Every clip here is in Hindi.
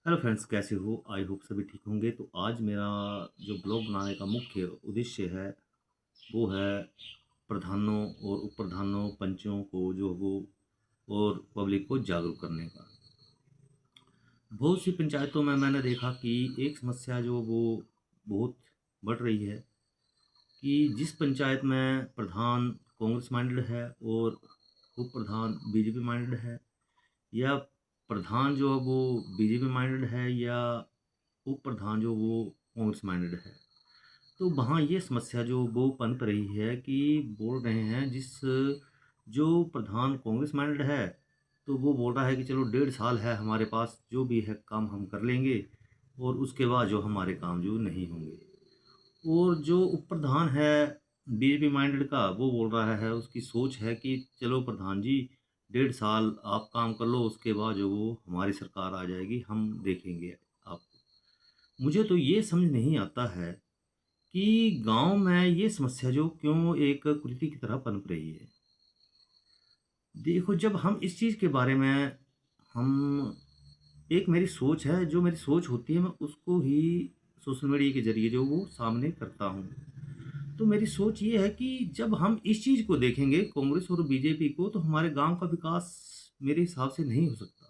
हेलो फ्रेंड्स, कैसे हो? आई होप सभी ठीक होंगे। तो आज मेरा जो ब्लॉग बनाने का मुख्य उद्देश्य है वो है प्रधानों और उप प्रधानों, पंचों को जो वो और पब्लिक को जागरूक करने का। बहुत सी पंचायतों में मैंने देखा कि एक समस्या जो वो बहुत बढ़ रही है कि जिस पंचायत में प्रधान कांग्रेस माइंडेड है और उप प्रधान बीजेपी माइंडेड है, या प्रधान जो है वो बीजेपी माइंडेड है, या उप प्रधान जो वो कांग्रेस माइंडेड है, तो वहाँ ये समस्या जो वो पनप रही है कि बोल रहे हैं जिस जो प्रधान कांग्रेस माइंडेड है, तो वो बोल रहा है कि चलो 1.5 साल है हमारे पास, जो भी है काम हम कर लेंगे और उसके बाद जो हमारे काम जो नहीं होंगे। और जो उप प्रधान है बीजेपी माइंडेड का, वो बोल रहा है, उसकी सोच है कि चलो प्रधान जी 1.5 साल आप काम कर लो, उसके बाद जो वो हमारी सरकार आ जाएगी, हम देखेंगे आपको। मुझे तो ये समझ नहीं आता है कि गांव में ये समस्या जो क्यों एक कुरीति की तरह पनप रही है। देखो, जब हम इस चीज़ के बारे में हम एक मेरी सोच है, जो मेरी सोच होती है मैं उसको ही सोशल मीडिया के ज़रिए जो वो सामने करता हूँ। तो मेरी सोच ये है कि जब हम इस चीज़ को देखेंगे कांग्रेस और बीजेपी को, तो हमारे गाँव का विकास मेरे हिसाब से नहीं हो सकता।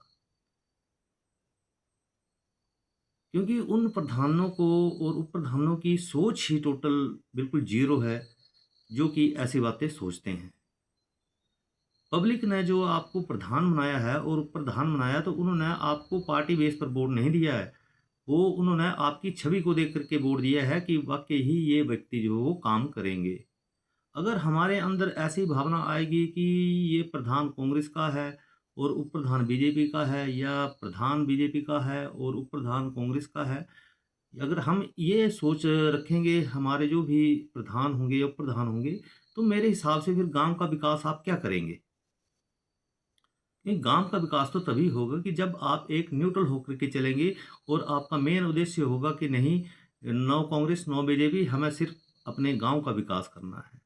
क्योंकि उन प्रधानों को और उप प्रधानों की सोच ही टोटल बिल्कुल ज़ीरो है, जो कि ऐसी बातें सोचते हैं। पब्लिक ने जो आपको प्रधान बनाया है और उप प्रधान बनाया, तो उन्होंने आपको पार्टी बेस पर वोट नहीं दिया है। वो उन्होंने आपकी छवि को देख कर के वोट दिया है कि वाक़ई ही ये व्यक्ति जो है वो काम करेंगे। अगर हमारे अंदर ऐसी भावना आएगी कि ये प्रधान कांग्रेस का है और उप प्रधान बीजेपी का है, या प्रधान बीजेपी का है और उप प्रधान कांग्रेस का है, अगर हम ये सोच रखेंगे, हमारे जो भी प्रधान होंगे या उप प्रधान होंगे, तो मेरे हिसाब से फिर गाँव का विकास आप क्या करेंगे? एक गांव का विकास तो तभी होगा कि जब आप एक न्यूट्रल होकर के चलेंगे और आपका मेन उद्देश्य होगा कि नहीं, नो कांग्रेस नो बीजेपी, हमें सिर्फ अपने गांव का विकास करना है।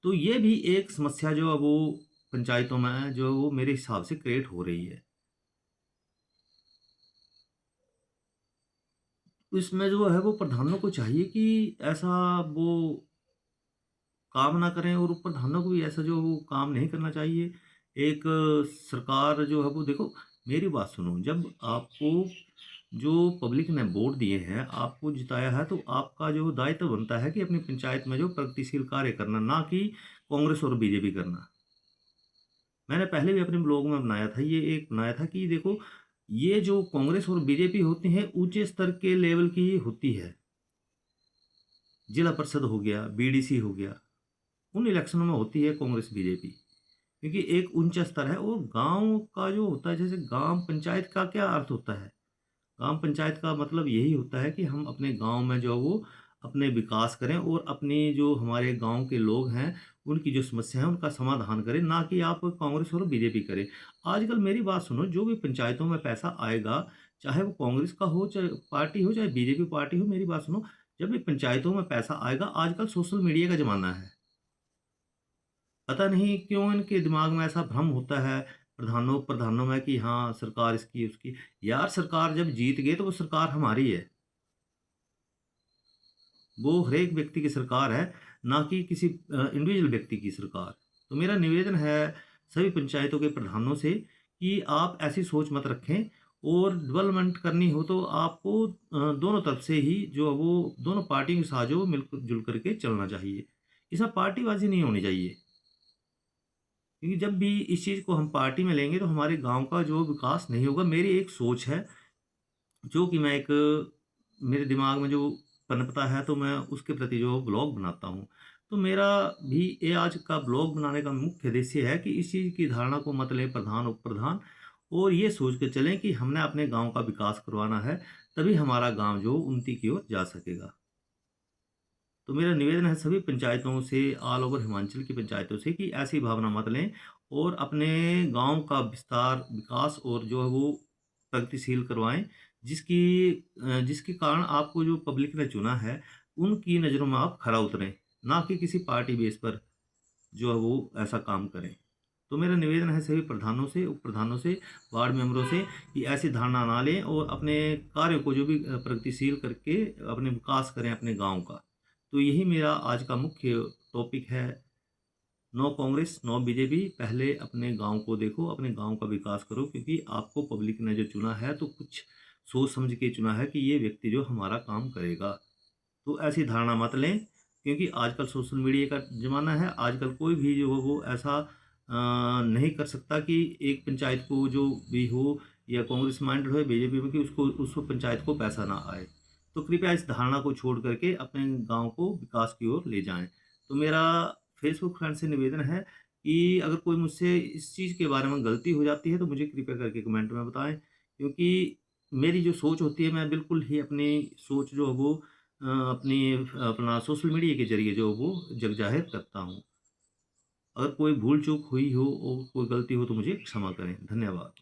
तो ये भी एक समस्या जो है वो पंचायतों में जो है वो मेरे हिसाब से क्रिएट हो रही है। तो इसमें जो है वो प्रधानों को चाहिए कि ऐसा वो काम ना करें, और ऊपर प्रधानों को भी ऐसा जो वो काम नहीं करना चाहिए। एक सरकार जो है वो देखो, मेरी बात सुनो, जब आपको जो पब्लिक ने वोट दिए हैं, आपको जिताया है, तो आपका जो दायित्व बनता है कि अपनी पंचायत में जो प्रगतिशील कार्य करना, ना कि कांग्रेस और बीजेपी करना। मैंने पहले भी अपने ब्लॉग में बनाया था, ये एक बनाया था कि देखो, ये जो कांग्रेस और बीजेपी होती है ऊंचे स्तर के लेवल की होती है। जिला परिषद हो गया, बीडीसी हो गया, उन इलेक्शनों में होती है कांग्रेस बीजेपी, क्योंकि एक ऊंचा स्तर है। और गांव का जो होता है, जैसे गांव पंचायत का क्या अर्थ होता है? गांव पंचायत का मतलब यही होता है कि हम अपने गांव में जो वो अपने विकास करें और अपनी जो हमारे गांव के लोग हैं उनकी जो समस्या है उनका समाधान करें, ना कि आप कांग्रेस और बीजेपी करें। आजकल मेरी बात सुनो, जो भी पंचायतों में पैसा आएगा, चाहे वो कांग्रेस का हो, चाहे पार्टी हो, चाहे बीजेपी पार्टी हो, मेरी बात सुनो, जब भी पंचायतों में पैसा आएगा, आजकल सोशल मीडिया का जमाना है। पता नहीं क्यों इनके दिमाग में ऐसा भ्रम होता है प्रधानों प्रधानों में कि हाँ सरकार इसकी उसकी। यार, सरकार जब जीत गए तो वो सरकार हमारी है, वो हर एक व्यक्ति की सरकार है, ना कि किसी इंडिविजुअल व्यक्ति की सरकार। तो मेरा निवेदन है सभी पंचायतों के प्रधानों से कि आप ऐसी सोच मत रखें, और डेवलपमेंट करनी हो तो आपको दोनों तरफ से ही जो है वो दोनों पार्टियों के साथ जो मिलकर जुल करके चलना चाहिए। इसमें पार्टीबाजी नहीं होनी चाहिए, क्योंकि जब भी इस चीज़ को हम पार्टी में लेंगे तो हमारे गांव का जो विकास नहीं होगा। मेरी एक सोच है, जो कि मैं एक मेरे दिमाग में जो पनपता है, तो मैं उसके प्रति जो ब्लॉग बनाता हूँ। तो मेरा भी ये आज का ब्लॉग बनाने का मुख्य उद्देश्य है कि इस चीज़ की धारणा को मत लें प्रधान उप प्रधान, और ये सोच के चलें कि हमने अपने गांव का विकास करवाना है, तभी हमारा गांव जो उन्नति की ओर जा सकेगा। तो मेरा निवेदन है सभी पंचायतों से, ऑल ओवर हिमाचल की पंचायतों से, कि ऐसी भावना मत लें और अपने गांव का विस्तार विकास और जो है वो प्रगतिशील करवाएं, जिसके कारण आपको जो पब्लिक ने चुना है उनकी नज़रों में आप खरा उतरें, ना कि किसी पार्टी बेस पर जो है वो ऐसा काम करें। तो मेरा निवेदन है सभी प्रधानों से, उप प्रधानों से, वार्ड मेंबरों से कि ऐसी धारणा ना लें और अपने कार्यों को जो भी प्रगतिशील करके अपने विकास करें अपने गाँव का। तो यही मेरा आज का मुख्य टॉपिक है। No Congress, no BJP. पहले अपने गाँव को देखो, अपने गाँव का विकास करो, क्योंकि आपको पब्लिक ने जो चुना है तो कुछ सोच समझ के चुना है कि ये व्यक्ति जो हमारा काम करेगा। तो ऐसी धारणा मत लें, क्योंकि आजकल सोशल मीडिया का ज़माना है। आजकल कोई भी जो हो वो ऐसा नहीं कर सकता कि एक पंचायत को जो भी हो या कांग्रेस माइंडेड हो या बीजेपी में, कि उसको उस पंचायत को पैसा ना आए। तो कृपया इस धारणा को छोड़ करके अपने गांव को विकास की ओर ले जाएं। तो मेरा फेसबुक फ्रेंड से निवेदन है कि अगर कोई मुझसे इस चीज़ के बारे में गलती हो जाती है तो मुझे कृपया करके कमेंट में बताएं, क्योंकि मेरी जो सोच होती है मैं बिल्कुल ही अपनी सोच जो है वो अपनी अपना सोशल मीडिया के ज़रिए जो वो जग ज़ाहिर करता हूँ। अगर कोई भूल चूक हुई हो और कोई गलती हो तो मुझे क्षमा करें। धन्यवाद।